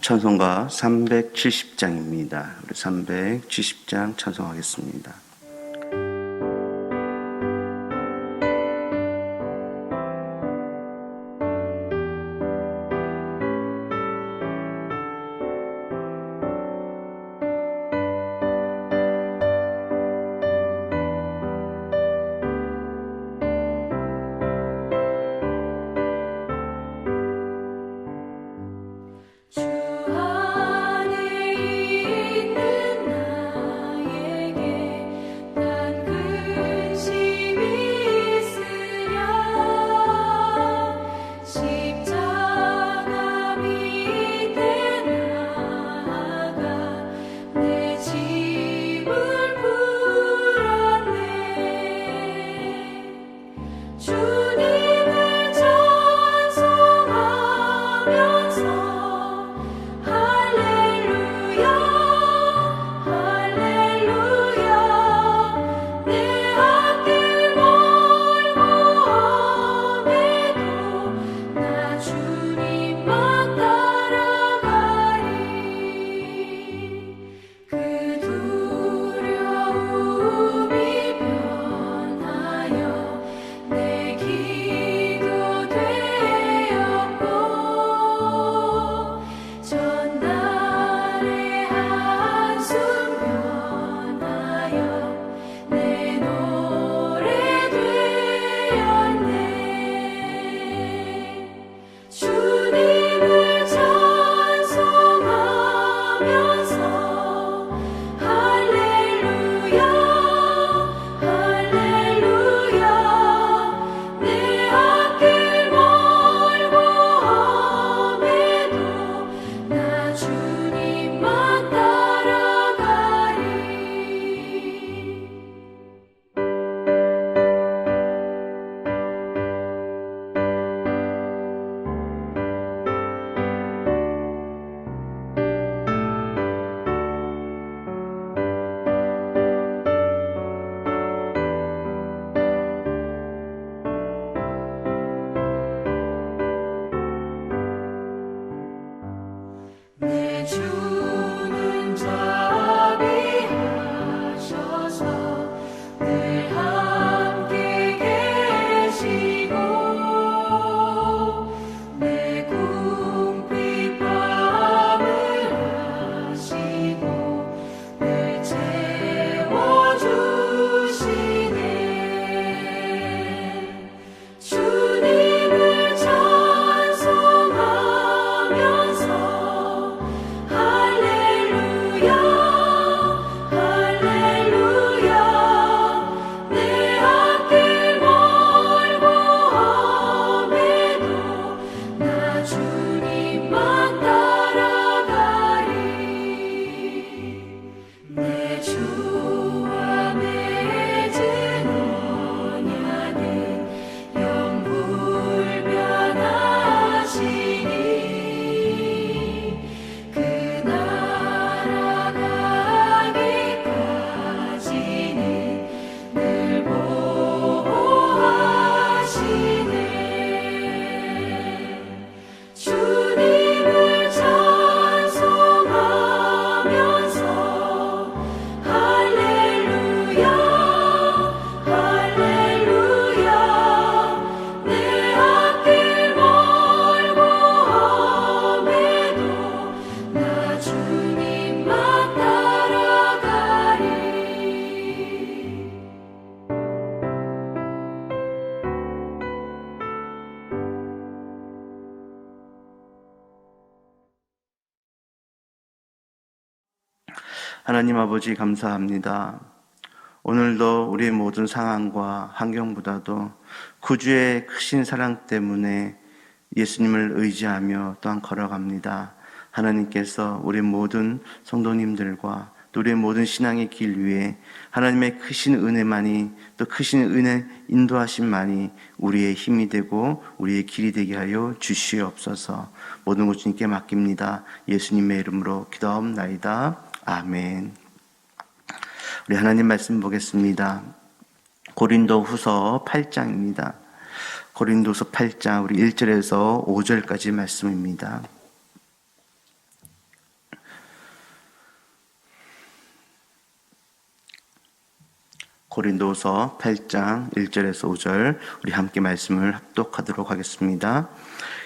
찬송가 370장입니다. 우리 370장 찬송하겠습니다. 하나님 아버지 감사합니다. 오늘도 우리의 모든 상황과 환경보다도 구주의 크신 사랑 때문에 예수님을 의지하며 또한 걸어갑니다. 하나님께서 우리 모든 성도님들과 또 우리의 모든 신앙의 길 위에 하나님의 크신 은혜만이, 또 크신 은혜 인도하심만이 우리의 힘이 되고 우리의 길이 되게 하여 주시옵소서. 모든 것 주님께 맡깁니다. 예수님의 이름으로 기도하옵나이다. 아멘. 우리 하나님 말씀 보겠습니다. 고린도후서 8장입니다. 고린도서 8장 우리 1절에서 5절까지 말씀입니다. 고린도서 8장 1절에서 5절 우리 함께 말씀을 합독하도록 하겠습니다.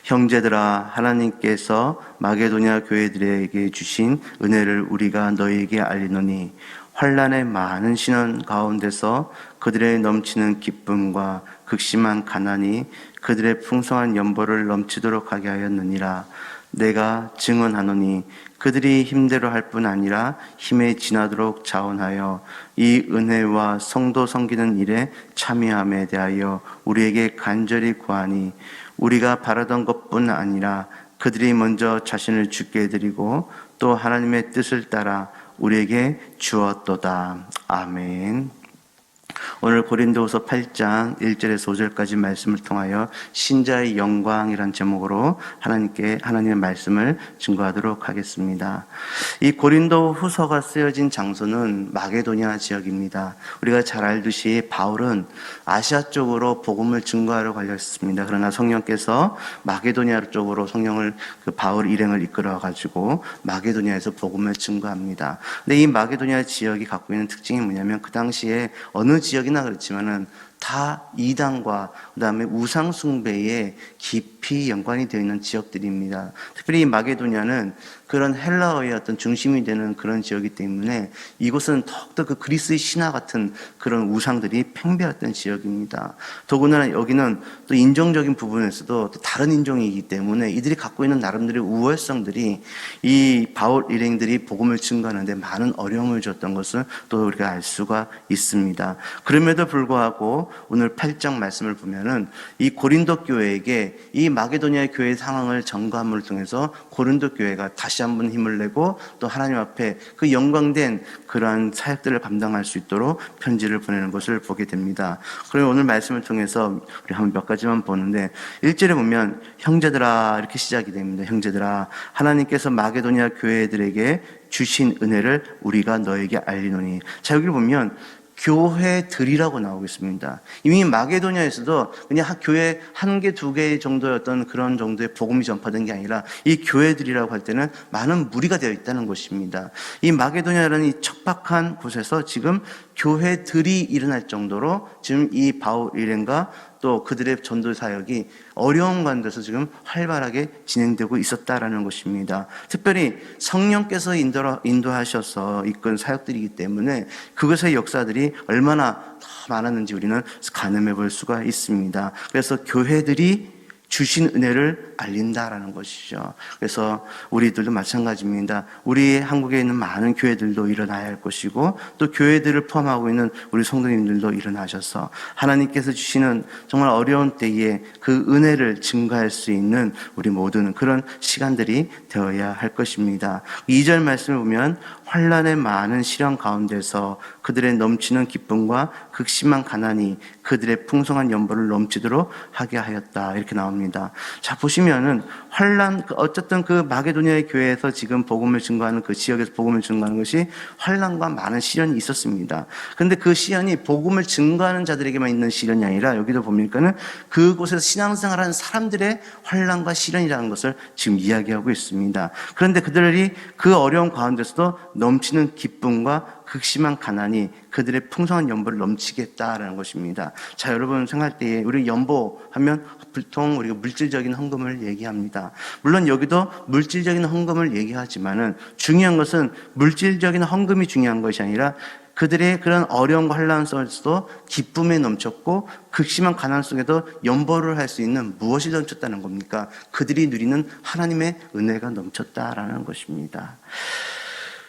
형제들아, 하나님께서 마게도냐 교회들에게 주신 은혜를 우리가 너희에게 알리노니 환난의 많은 신원 가운데서 그들의 넘치는 기쁨과 극심한 가난이 그들의 풍성한 연보를 넘치도록 하게 하였느니라. 내가 증언하노니 그들이 힘대로 할 뿐 아니라 힘에 지나도록 자원하여 이 은혜와 성도 섬기는 일에 참여함에 대하여 우리에게 간절히 구하니 우리가 바라던 것뿐 아니라 그들이 먼저 자신을 주께 드리고 또 하나님의 뜻을 따라 우리에게 주었도다. 아멘. 오늘 고린도후서 8장 1절에서 5절까지 말씀을 통하여 신자의 영광이란 제목으로 하나님의 말씀을 증거하도록 하겠습니다. 이 고린도후서가 쓰여진 장소는 마게도냐 지역입니다. 우리가 잘 알듯이 바울은 아시아 쪽으로 복음을 증거하러 가셨습니다. 그러나 성령께서 마게도냐 쪽으로 바울 일행을 이끌어 가지고 마게도냐에서 복음을 증거합니다. 근데 이 마게도냐 지역이 갖고 있는 특징이 뭐냐면 그 당시에 어느 지역이나 그렇지만은 다 이단과 그다음에 우상 숭배에 깊이 연관이 되어 있는 지역들입니다. 특별히 이 마게도냐는 그런 헬라어의 어떤 중심이 되는 그런 지역이기 때문에 이곳은 더욱더 그 그리스의 신화 같은 그런 우상들이 팽배했던 지역입니다. 더군다나 여기는 또 인종적인 부분에서도 또 다른 인종이기 때문에 이들이 갖고 있는 나름대로의 우월성들이 이 바울 일행들이 복음을 증거하는데 많은 어려움을 줬던 것을 또 우리가 알 수가 있습니다. 그럼에도 불구하고 오늘 8장 말씀을 보면은 이 고린도 교회에게 이 마게도냐 교회의 상황을 점검을 통해서 고린도 교회가 다시 한번 힘을 내고 또 하나님 앞에 그 영광된 그러한 사역들을 감당할 수 있도록 편지를 보내는 것을 보게 됩니다. 그러면 오늘 말씀을 통해서 우리 한번 몇 가지만 보는데 1절에 보면 형제들아 이렇게 시작이 됩니다. 형제들아, 하나님께서 마게도냐 교회들에게 주신 은혜를 우리가 너에게 알리노니. 자, 여기를 보면 교회들이라고 나오고 있습니다. 이미 마게도냐에서도 그냥 교회 한 개, 두 개 정도였던 그런 정도의 복음이 전파된 게 아니라 이 교회들이라고 할 때는 많은 무리가 되어 있다는 것입니다. 이 마게도냐라는 이 척박한 곳에서 지금 교회들이 일어날 정도로 지금 이 바울 일행과 또 그들의 전도 사역이 어려운 가운데서 지금 활발하게 진행되고 있었다라는 것입니다. 특별히 성령께서 인도하셔서 이끈 사역들이기 때문에 그것의 역사들이 얼마나 더 많았는지 우리는 가늠해 볼 수가 있습니다. 그래서 교회들이 주신 은혜를 알린다라는 것이죠. 그래서 우리들도 마찬가지입니다. 우리 한국에 있는 많은 교회들도 일어나야 할 것이고 또 교회들을 포함하고 있는 우리 성도님들도 일어나셔서 하나님께서 주시는 정말 어려운 때에 그 은혜를 증거할 수 있는 우리 모든 그런 시간들이 되어야 할 것입니다. 2절 말씀을 보면 환난의 많은 시련 가운데서 그들의 넘치는 기쁨과 극심한 가난이 그들의 풍성한 연보를 넘치도록 하게 하였다. 이렇게 나옵니다. 자, 보시면은 환난, 어쨌든 그 마게도냐의 교회에서 지금 복음을 증거하는 그 지역에서 복음을 증거하는 것이 환난과 많은 시련이 있었습니다. 그런데 그 시련이 복음을 증거하는 자들에게만 있는 시련이 아니라 여기도 보니까는 그곳에서 신앙생활하는 사람들의 환난과 시련이라는 것을 지금 이야기하고 있습니다. 그런데 그들이 그 어려운 가운데서도 넘치는 기쁨과 극심한 가난이 그들의 풍성한 연보를 넘치게 했다라는 것입니다. 자, 여러분 생각할 때 우리 연보 하면 보통 우리가 물질적인 헌금을 얘기합니다. 물론 여기도 물질적인 헌금을 얘기하지만은 중요한 것은 물질적인 헌금이 중요한 것이 아니라 그들의 그런 어려움과 환난 속에서도 기쁨에 넘쳤고 극심한 가난 속에도 연보를 할 수 있는 무엇이 넘쳤다는 겁니까? 그들이 누리는 하나님의 은혜가 넘쳤다라는 것입니다.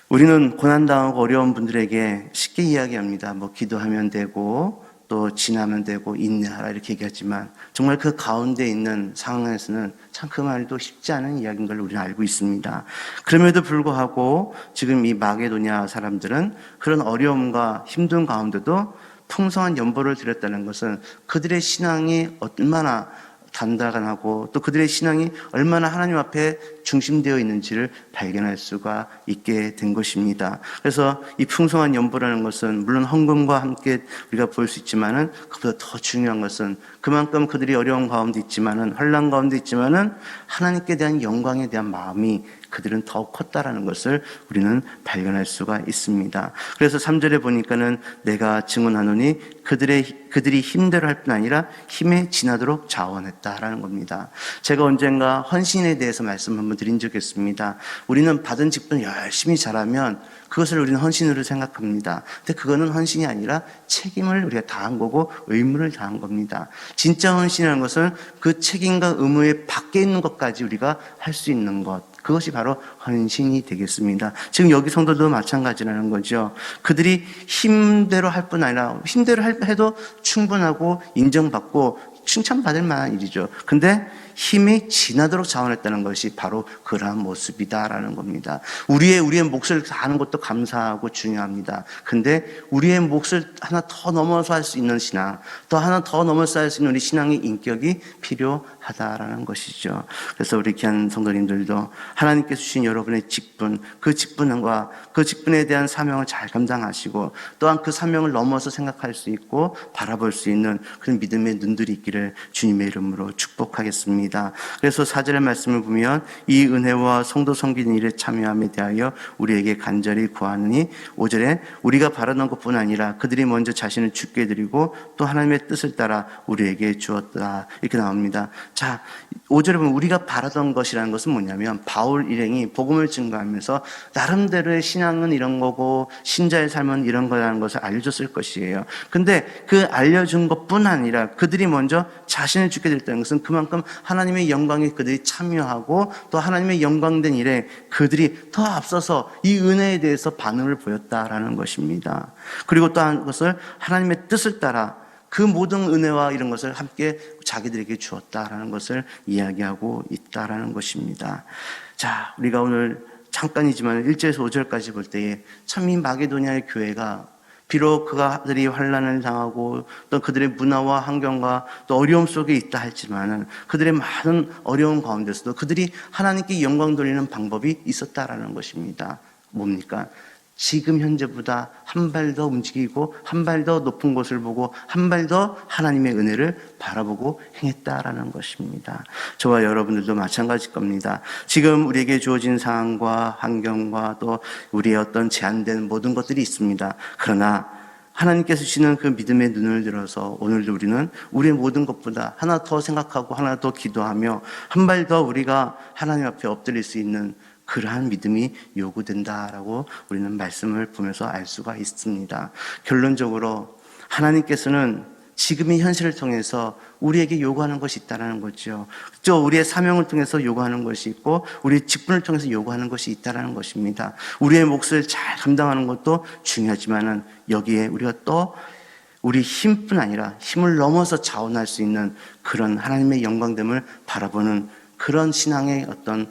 우리는 고난당하고 어려운 분들에게 쉽게 이야기합니다. 기도하면 되고 또 지나면 되고 인내하라 이렇게 얘기하지만 정말 그 가운데 있는 상황에서는 참 그 말도 쉽지 않은 이야기인 걸 우리는 알고 있습니다. 그럼에도 불구하고 지금 이 마게도냐 사람들은 그런 어려움과 힘든 가운데도 풍성한 연보를 드렸다는 것은 그들의 신앙이 얼마나 단단하고 또 그들의 신앙이 얼마나 하나님 앞에 중심되어 있는지를 발견할 수가 있게 된 것입니다. 그래서 이 풍성한 연보라는 것은 물론 헌금과 함께 우리가 볼 수 있지만은 그보다 더 중요한 것은 그만큼 그들이 어려운 가운데 있지만은 환난 가운데 있지만은 하나님께 대한 영광에 대한 마음이 그들은 더 컸다라는 것을 우리는 발견할 수가 있습니다. 그래서 3절에 보니까는 내가 증언하노니 그들이 힘대로 할 뿐 아니라 힘에 지나도록 자원했다라는 겁니다. 제가 언젠가 헌신에 대해서 말씀 한번 드린 적이 있습니다. 우리는 받은 직분을 열심히 잘하면 그것을 우리는 헌신으로 생각합니다. 근데 그거는 헌신이 아니라 책임을 우리가 다한 거고 의무를 다한 겁니다. 진짜 헌신이라는 것은 그 책임과 의무에 밖에 있는 것까지 우리가 할 수 있는 것, 그것이 바로 헌신이 되겠습니다. 지금 여기 성도도 마찬가지라는 거죠. 그들이 힘대로 할 뿐 아니라 힘대로 해도 충분하고 인정받고 칭찬받을 만한 일이죠. 근데 힘이 지나도록 자원했다는 것이 바로 그러한 모습이다라는 겁니다. 우리의 몫을 다하는 것도 감사하고 중요합니다. 근데 우리의 몫을 하나 더 넘어서 할 수 있는 신앙, 또 하나 더 넘어서 할 수 있는 우리 신앙의 인격이 필요하다라는 것이죠. 그래서 우리 귀한 성도님들도 하나님께서 주신 여러분의 직분, 그 직분과 그 직분에 대한 사명을 잘 감당하시고 또한 그 사명을 넘어서 생각할 수 있고 바라볼 수 있는 그런 믿음의 눈들이 있기를 주님의 이름으로 축복하겠습니다. 그래서 4절의 말씀을 보면 이 은혜와 성도 섬기는 일에 참여함에 대하여 우리에게 간절히 구하느니 5절에 우리가 바라던 것뿐 아니라 그들이 먼저 자신을 주께 드리고 또 하나님의 뜻을 따라 우리에게 주었다 이렇게 나옵니다. 자, 5절에 보면 우리가 바라던 것이라는 것은 뭐냐면 바울 일행이 복음을 증거하면서 나름대로의 신앙은 이런 거고 신자의 삶은 이런 거라는 것을 알려줬을 것이에요. 근데 그 알려준 것뿐 아니라 그들이 먼저 자신을 주게 됐다는 것은 그만큼 하나님의 영광에 그들이 참여하고 또 하나님의 영광된 일에 그들이 더 앞서서 이 은혜에 대해서 반응을 보였다라는 것입니다. 그리고 또 한 것을 하나님의 뜻을 따라 그 모든 은혜와 이런 것을 함께 자기들에게 주었다라는 것을 이야기하고 있다라는 것입니다. 자, 우리가 오늘 잠깐이지만 1절에서 5절까지 볼 때에 참 이 마게도냐의 교회가 비록 그들이 환난을 당하고 또 그들의 문화와 환경과 또 어려움 속에 있다 할지만은 그들의 많은 어려움 가운데서도 그들이 하나님께 영광 돌리는 방법이 있었다라는 것입니다. 뭡니까? 지금 현재보다 한 발 더 움직이고 한 발 더 높은 곳을 보고 한 발 더 하나님의 은혜를 바라보고 행했다라는 것입니다. 저와 여러분들도 마찬가지일 겁니다. 지금 우리에게 주어진 상황과 환경과 또 우리의 어떤 제한된 모든 것들이 있습니다. 그러나 하나님께서 주시는 그 믿음의 눈을 들어서 오늘도 우리는 우리의 모든 것보다 하나 더 생각하고 하나 더 기도하며 한 발 더 우리가 하나님 앞에 엎드릴 수 있는 그러한 믿음이 요구된다라고 우리는 말씀을 보면서 알 수가 있습니다. 결론적으로 하나님께서는 지금의 현실을 통해서 우리에게 요구하는 것이 있다는 거죠. 또 우리의 사명을 통해서 요구하는 것이 있고 우리의 직분을 통해서 요구하는 것이 있다는 것입니다. 우리의 몫을 잘 감당하는 것도 중요하지만은 여기에 우리가 또 우리 힘뿐 아니라 힘을 넘어서 자원할 수 있는 그런 하나님의 영광됨을 바라보는 그런 신앙의 어떤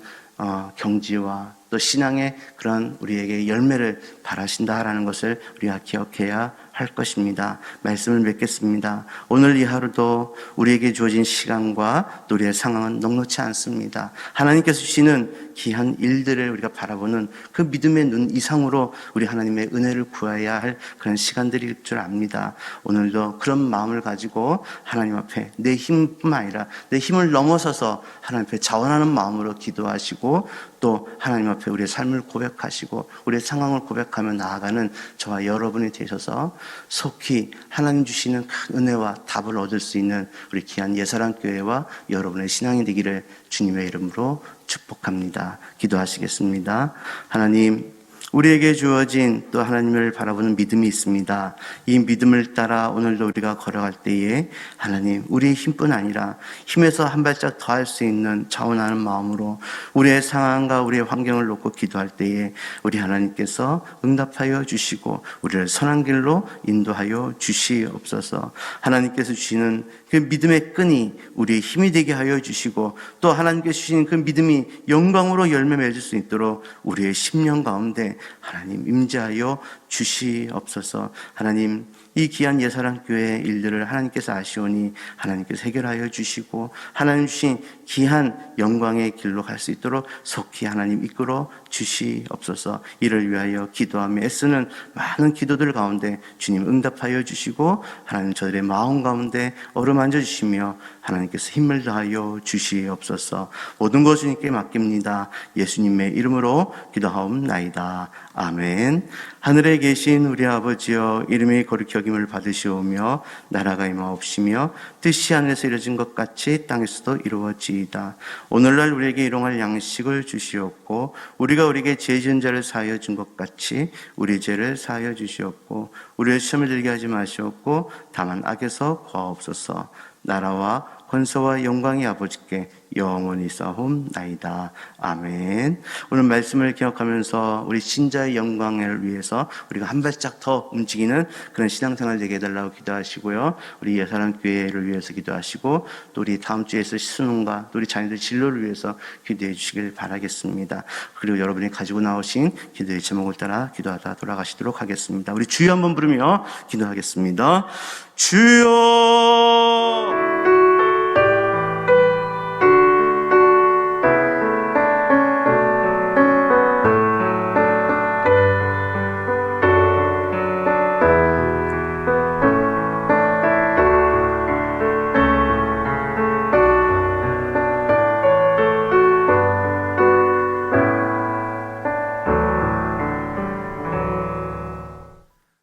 경지와 또 신앙의 그런 우리에게 열매를 바라신다라는 것을 우리가 기억해야 할 것입니다. 말씀을 맺겠습니다. 오늘 이 하루도 우리에게 주어진 시간과 또 우리의 상황은 넉넉지 않습니다. 하나님께서 주시는 귀한 일들을 우리가 바라보는 그 믿음의 눈 이상으로 우리 하나님의 은혜를 구해야 할 그런 시간들일 줄 압니다. 오늘도 그런 마음을 가지고 하나님 앞에 내 힘뿐만 아니라 내 힘을 넘어서서 하나님 앞에 자원하는 마음으로 기도하시고 또 하나님 앞에 우리의 삶을 고백하시고 우리의 상황을 고백하며 나아가는 저와 여러분이 되셔서 속히 하나님 주시는 큰 은혜와 답을 얻을 수 있는 우리 귀한 예사랑교회와 여러분의 신앙이 되기를 주님의 이름으로 축복합니다. 기도하시겠습니다. 하나님, 우리에게 주어진 또 하나님을 바라보는 믿음이 있습니다. 이 믿음을 따라 오늘도 우리가 걸어갈 때에 하나님, 우리의 힘뿐 아니라 힘에서 한 발짝 더 할 수 있는 자원하는 마음으로 우리의 상황과 우리의 환경을 놓고 기도할 때에 우리 하나님께서 응답하여 주시고 우리를 선한 길로 인도하여 주시옵소서. 하나님께서 주시는 그 믿음의 끈이 우리의 힘이 되게 하여 주시고 또 하나님께서 주시는 그 믿음이 영광으로 열매 맺을 수 있도록 우리의 심령 가운데 하나님 임재하여 주시옵소서. 하나님, 이 귀한 예사랑교회 일들을 하나님께서 아시오니 하나님께서 해결하여 주시고 하나님 주신 귀한 영광의 길로 갈 수 있도록 속히 하나님 이끌어 주시옵소서. 이를 위하여 기도하며 애쓰는 많은 기도들 가운데 주님 응답하여 주시고 하나님 저들의 마음 가운데 어루만져 주시며 하나님께서 힘을 다하여 주시옵소서. 모든 것을 주님께 맡깁니다. 예수님의 이름으로 기도하옵나이다. 아멘. 하늘에 계신 우리 아버지여, 이름이 거룩히 여김을 받으시오며 나라가 임하옵시며 뜻이 하늘에서 이루어진 것 같이 땅에서도 이루어지이다. 오늘날 우리에게 일용할 양식을 주시옵고 우리가 우리에게 죄 지은 자를 사하여 준 것 같이 우리 죄를 사하여 주시옵고 우리를 시험에 들게 하지 마시옵고 다만 악에서 구하옵소서. 나라와 권세와 영광이 아버지께 영원히 싸움나이다. 아멘. 오늘 말씀을 기억하면서 우리 신자의 영광을 위해서 우리가 한 발짝 더 움직이는 그런 신앙생활 되게 해달라고 기도하시고요. 우리 예사랑교회를 위해서 기도하시고 또 우리 다음 주에서 수능과 또 우리 자녀들 진로를 위해서 기도해 주시길 바라겠습니다. 그리고 여러분이 가지고 나오신 기도의 제목을 따라 기도하다 돌아가시도록 하겠습니다. 우리 주여 한번 부르며 기도하겠습니다. 주여!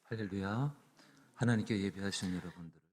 할렐루야. 하나님께 예배하신 여러분들